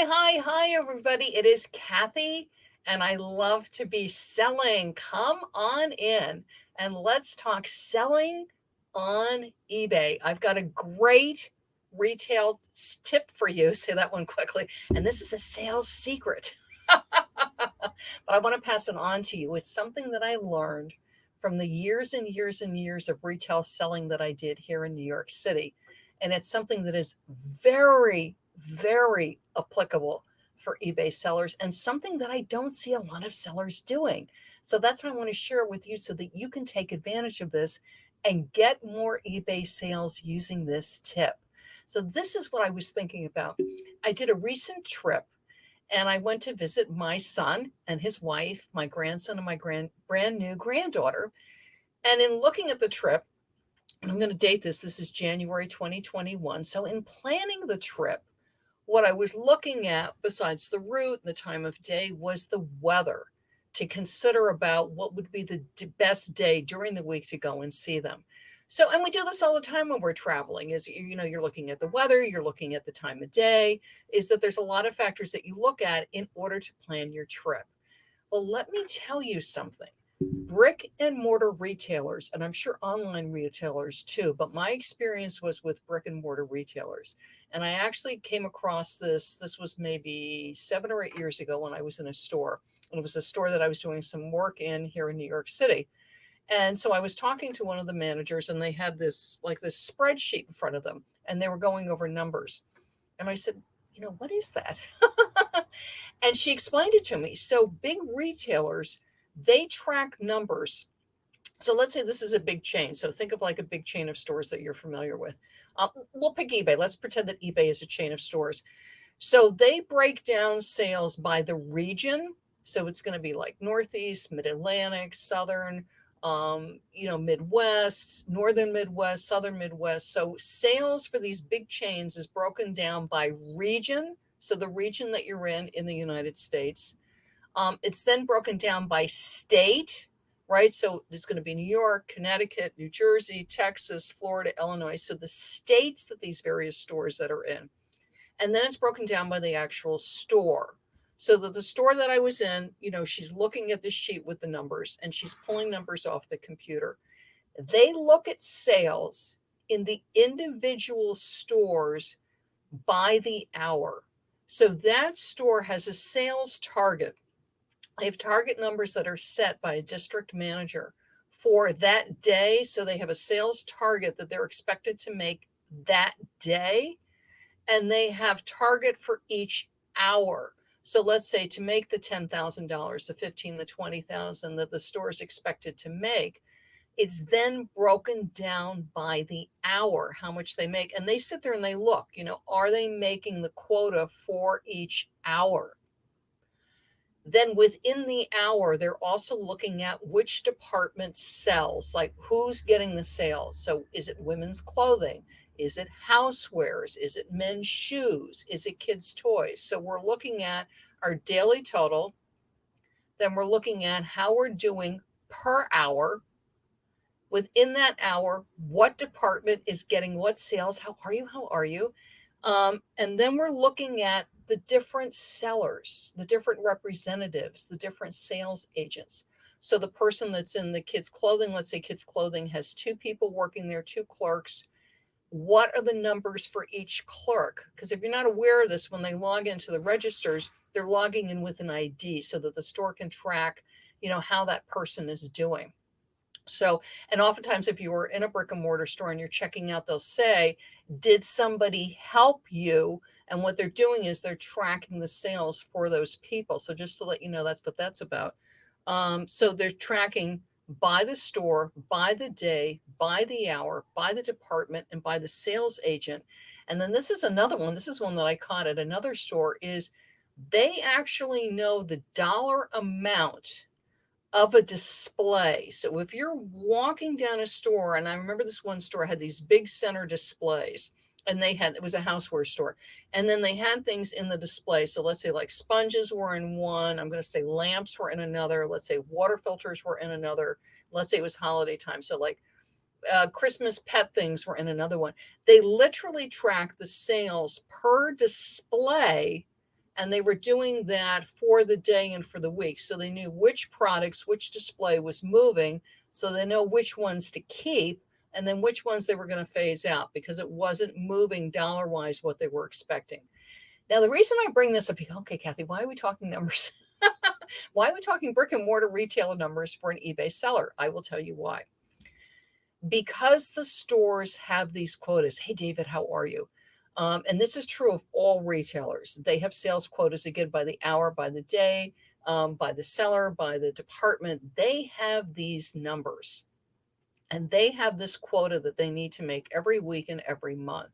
Hi, everybody. It is Kathy, and I love to be selling. Come on in and let's talk selling on eBay. I've got a great retail tip for you. Say that one quickly. And this is a sales secret, but I want to pass it on to you. It's something that I learned from the years and years and years of retail selling that I did here in New York City. And it's something that is very applicable for eBay sellers and something that I don't see a lot of sellers doing. So that's why I want to share it with you so that you can take advantage of this and get more eBay sales using this tip. So this is what I was thinking about. I did a recent trip and I went to visit my son and his wife, my grandson and my brand new granddaughter. And in looking at the trip, and I'm going to date this, this is January 2021. So in planning the trip, what I was looking at, besides the route and the time of day, was the weather to consider about what would be the best day during the week to go and see them. So, and we do this all the time when we're traveling, is, you're looking at the weather, you're looking at the time of day, is that there's a lot of factors that you look at in order to plan your trip. Well, let me tell you something. Brick and mortar retailers, and I'm sure online retailers too, but my experience was with brick and mortar retailers. And I actually came across this was maybe 7 or 8 years ago when I was in a store. And it was a store that I was doing some work in here in New York City. And so I was talking to one of the managers, and they had this spreadsheet in front of them, and they were going over numbers. And I said, what is that? And she explained it to me. So big retailers, they track numbers. So let's say this is a big chain. So think of like a big chain of stores that you're familiar with. We'll pick eBay. Let's pretend that eBay is a chain of stores. So they break down sales by the region. So it's going to be like Northeast, Mid-Atlantic, Southern, Midwest, Northern Midwest, Southern Midwest. So sales for these big chains is broken down by region. So the region that you're in the United States. It's then broken down by state, right? So there's going to be New York, Connecticut, New Jersey, Texas, Florida, Illinois. So the states that these various stores that are in. And then it's broken down by the actual store. So that the store that I was in, she's looking at the sheet with the numbers and she's pulling numbers off the computer. They look at sales in the individual stores by the hour. So that store has a sales target. They have target numbers that are set by a district manager for that day. So they have a sales target that they're expected to make that day. And they have target for each hour. So let's say to make the $10,000, the 15, the 20,000 that the store is expected to make, it's then broken down by the hour, how much they make. And they sit there and they look, are they making the quota for each hour? Then within the hour, they're also looking at which department sells, like who's getting the sales. So is it women's clothing? Is it housewares? Is it men's shoes? Is it kids' toys? So we're looking at our daily total. Then we're looking at how we're doing per hour. Within that hour, what department is getting what sales? How are you? How are you? And then we're looking at the different sellers, the different representatives, the different sales agents. So the person that's in the kids' clothing, let's say kids' clothing has two people working there, two clerks. What are the numbers for each clerk? Because if you're not aware of this, when they log into the registers, they're logging in with an ID so that the store can track, how that person is doing. So, and oftentimes if you were in a brick and mortar store and you're checking out, they'll say, did somebody help you? And what they're doing is they're tracking the sales for those people. So just to let you know, that's what that's about. So they're tracking by the store, by the day, by the hour, by the department, and by the sales agent. And then this is another one. This is one that I caught at another store is they actually know the dollar amount of a display. So if you're walking down a store, and I remember this one store had these big center displays, and it was a houseware store, and then they had things in the display. So let's say like sponges were in one, I'm going to say lamps were in another, let's say water filters were in another, let's say it was holiday time. So like Christmas pet things were in another one. They literally track the sales per display And they were doing that for the day and for the week. So they knew which products, which display was moving. So they know which ones to keep and then which ones they were going to phase out because it wasn't moving dollar wise what they were expecting. Now, the reason I bring this up, okay, Kathy, why are we talking numbers? Why are we talking brick and mortar retailer numbers for an eBay seller? I will tell you why. Because the stores have these quotas. Hey, David, how are you? And this is true of all retailers. They have sales quotas again by the hour, by the day, by the seller, by the department. They have these numbers and they have this quota that they need to make every week and every month.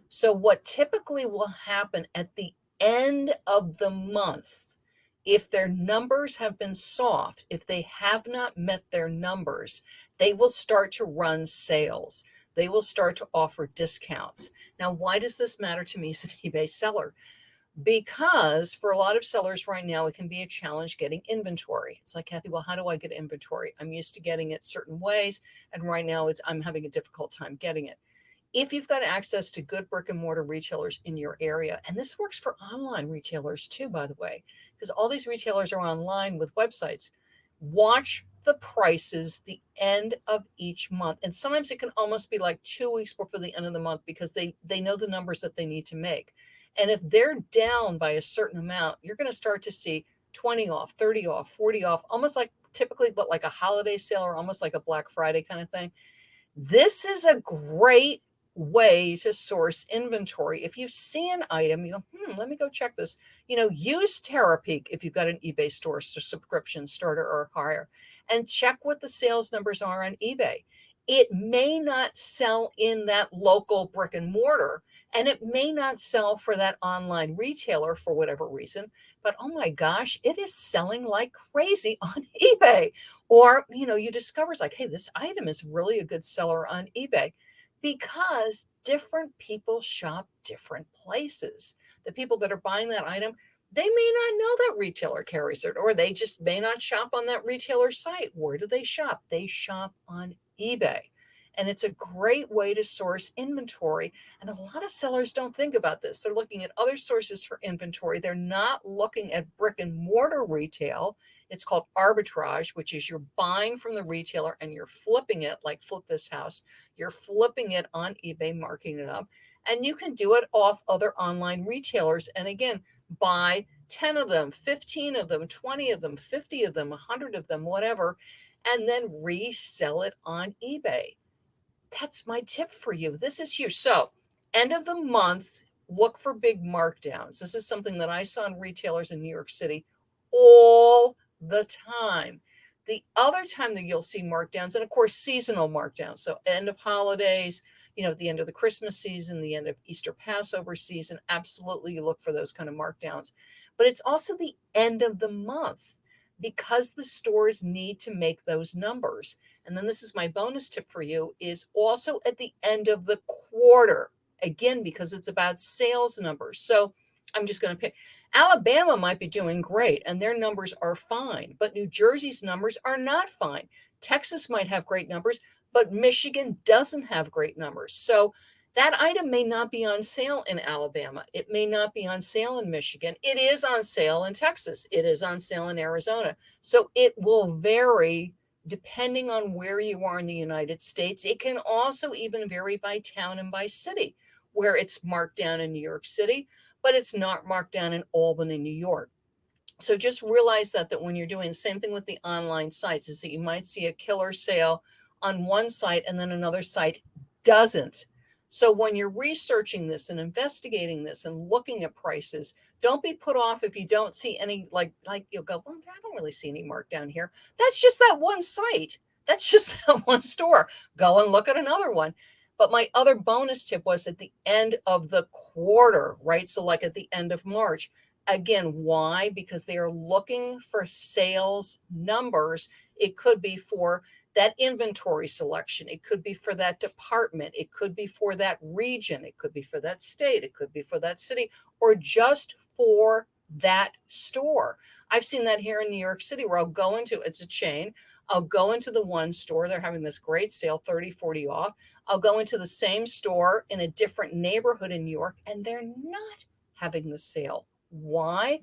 So, what typically will happen at the end of the month, if their numbers have been soft, if they have not met their numbers, they will start to run sales. They will start to offer discounts. Now, why does this matter to me as an eBay seller? Because for a lot of sellers right now, it can be a challenge getting inventory. It's like, Kathy, well, how do I get inventory? I'm used to getting it certain ways, and right now I'm having a difficult time getting it. If you've got access to good brick and mortar retailers in your area, and this works for online retailers too, by the way, because all these retailers are online with websites, watch the prices the end of each month. And sometimes it can almost be like 2 weeks before the end of the month because they know the numbers that they need to make. And if they're down by a certain amount, you're going to start to see 20 off, 30 off, 40 off, almost like typically, but like a holiday sale or almost like a Black Friday kind of thing. This is a great way to source inventory. If you see an item, you go, let me go check this. Use Terapeak if you've got an eBay store subscription starter or higher, and check what the sales numbers are on eBay. It may not sell in that local brick and mortar, and it may not sell for that online retailer for whatever reason, but oh my gosh, it is selling like crazy on eBay. Or, you discover it's like, hey, this item is really a good seller on eBay because different people shop different places. The people that are buying that item, they may not know that retailer carries it, or they just may not shop on that retailer site. Where do they shop? They shop on eBay. And it's a great way to source inventory. And a lot of sellers don't think about this. They're looking at other sources for inventory. They're not looking at brick and mortar retail. It's called arbitrage, which is you're buying from the retailer and you're flipping it, like flip this house. You're flipping it on eBay, marking it up. And you can do it off other online retailers. And again, buy 10 of them, 15 of them, 20 of them, 50 of them, 100 of them, whatever, and then resell it on eBay. That's my tip for you. This is huge. So, end of the month, look for big markdowns. This is something that I saw in retailers in New York City all the time. The other time that you'll see markdowns, and of course, seasonal markdowns. So, end of holidays, at the end of the Christmas season, the end of Easter Passover season, absolutely you look for those kind of markdowns. But it's also the end of the month because the stores need to make those numbers. And then this is my bonus tip for you, is also at the end of the quarter, again, because it's about sales numbers. So I'm just going to pick. Alabama might be doing great and their numbers are fine, but New Jersey's numbers are not fine. Texas might have great numbers, but Michigan doesn't have great numbers. So that item may not be on sale in Alabama. It may not be on sale in Michigan. It is on sale in Texas. It is on sale in Arizona. So it will vary depending on where you are in the United States. It can also even vary by town and by city, where it's marked down in New York City, but it's not marked down in Albany, New York. So just realize that when you're doing the same thing with the online sites, is that you might see a killer sale on one site and then another site doesn't. So when you're researching this and investigating this and looking at prices, don't be put off if you don't see any, like you'll go, well, I don't really see any markdown here. That's just that one site. That's just that one store. Go and look at another one. But my other bonus tip was at the end of the quarter, right? So like at the end of March. Again, why? Because they are looking for sales numbers. It could be for that inventory selection. It could be for that department. It could be for that region. It could be for that state. It could be for that city, or just for that store. I've seen that here in New York City where I'll go into, it's a chain. I'll go into the one store. They're having this great sale, 30, 40 off. I'll go into the same store in a different neighborhood in New York and they're not having the sale Why?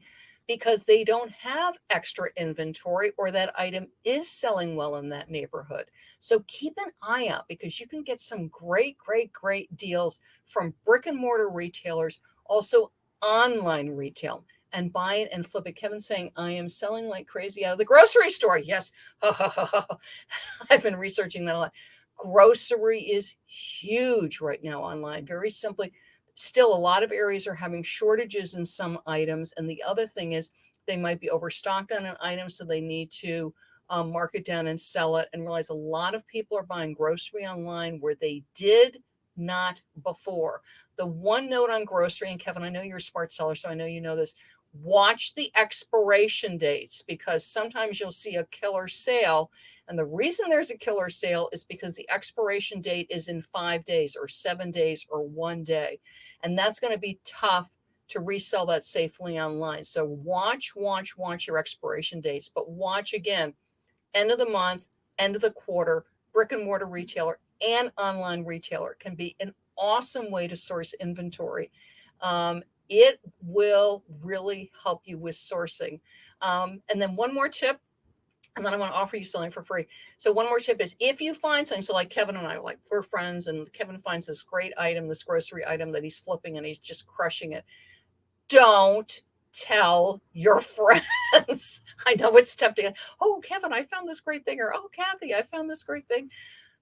Because they don't have extra inventory or that item is selling well in that neighborhood. So keep an eye out because you can get some great, great, great deals from brick and mortar retailers, also online retail, and buy it and flip it. Kevin's saying, I am selling like crazy out of the grocery store. Yes. I've been researching that a lot. Grocery is huge right now online. Very simply, still a lot of areas are having shortages in some items. And the other thing is they might be overstocked on an item, so they need to mark it down and sell it, and realize a lot of people are buying grocery online where they did not before. The one note on grocery, and Kevin, I know you're a smart seller, so I know you know this. Watch the expiration dates because sometimes you'll see a killer sale. And the reason there's a killer sale is because the expiration date is in 5 days or 7 days or 1 day. And that's going to be tough to resell that safely online. So watch your expiration dates, but watch again, end of the month, end of the quarter, brick and mortar retailer and online retailer can be an awesome way to source inventory. It will really help you with sourcing. And then one more tip, and then I want to offer you something for free. So one more tip is if you find something, so like Kevin and I, like we're friends, and Kevin finds this great item, this grocery item that he's flipping and he's just crushing it. Don't tell your friends. I know it's tempting. Oh, Kevin, I found this great thing. Or, oh, Kathy, I found this great thing.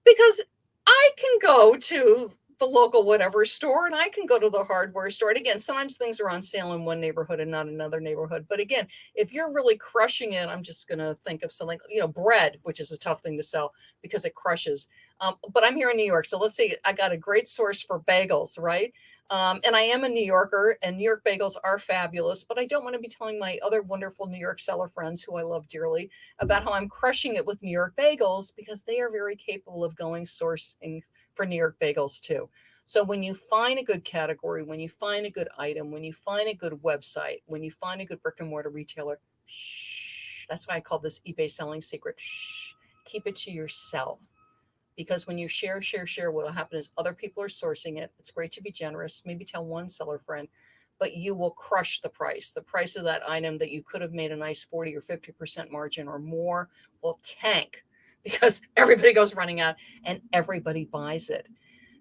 Because I can go to the local whatever store and I can go to the hardware store. And again, sometimes things are on sale in one neighborhood and not another neighborhood. But again, if you're really crushing it, I'm just going to think of something, bread, which is a tough thing to sell because it crushes. But I'm here in New York. So let's say I got a great source for bagels, right? And I am a New Yorker, and New York bagels are fabulous, but I don't want to be telling my other wonderful New York seller friends who I love dearly about how I'm crushing it with New York bagels because they are very capable of going sourcing for New York bagels too. So when you find a good category, when you find a good item, when you find a good website, when you find a good brick and mortar retailer, shh, that's why I call this eBay selling secret. Shh, keep it to yourself. Because when you share, what will happen is other people are sourcing it. It's great to be generous. Maybe tell one seller friend, but you will crush the price. The price of that item that you could have made a nice 40 or 50% margin or more will tank because everybody goes running out and everybody buys it.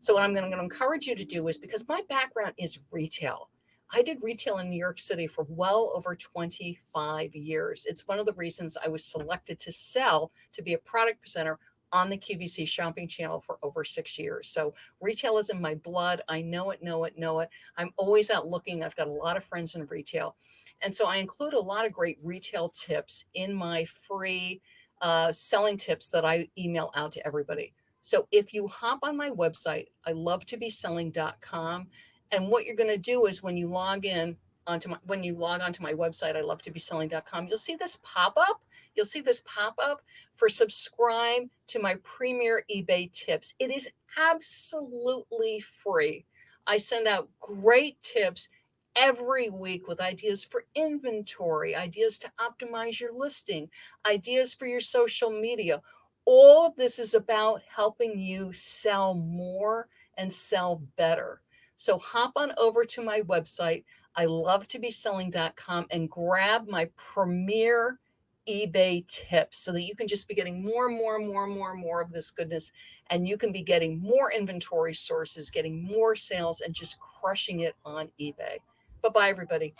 So what I'm going to encourage you to do is, because my background is retail. I did retail in New York City for well over 25 years. It's one of the reasons I was selected to sell, to be a product presenter on the QVC shopping channel for over 6 years. So retail is in my blood. I know it, know it, know it. I'm always out looking. I've got a lot of friends in retail. And so I include a lot of great retail tips in my free selling tips that I email out to everybody. So if you hop on my website, I love to be selling.com. And what you're going to do is when you log in when you log onto my website, I love to be selling.com, you'll see this pop up. You'll see this pop up for subscribe to my premier eBay tips. It is absolutely free. I send out great tips every week with ideas for inventory, ideas to optimize your listing, ideas for your social media. All of this is about helping you sell more and sell better. So hop on over to my website, I love to be selling.com, and grab my premier eBay tips so that you can just be getting more and more and more and more and more of this goodness. And you can be getting more inventory sources, getting more sales, and just crushing it on eBay. Bye bye, everybody.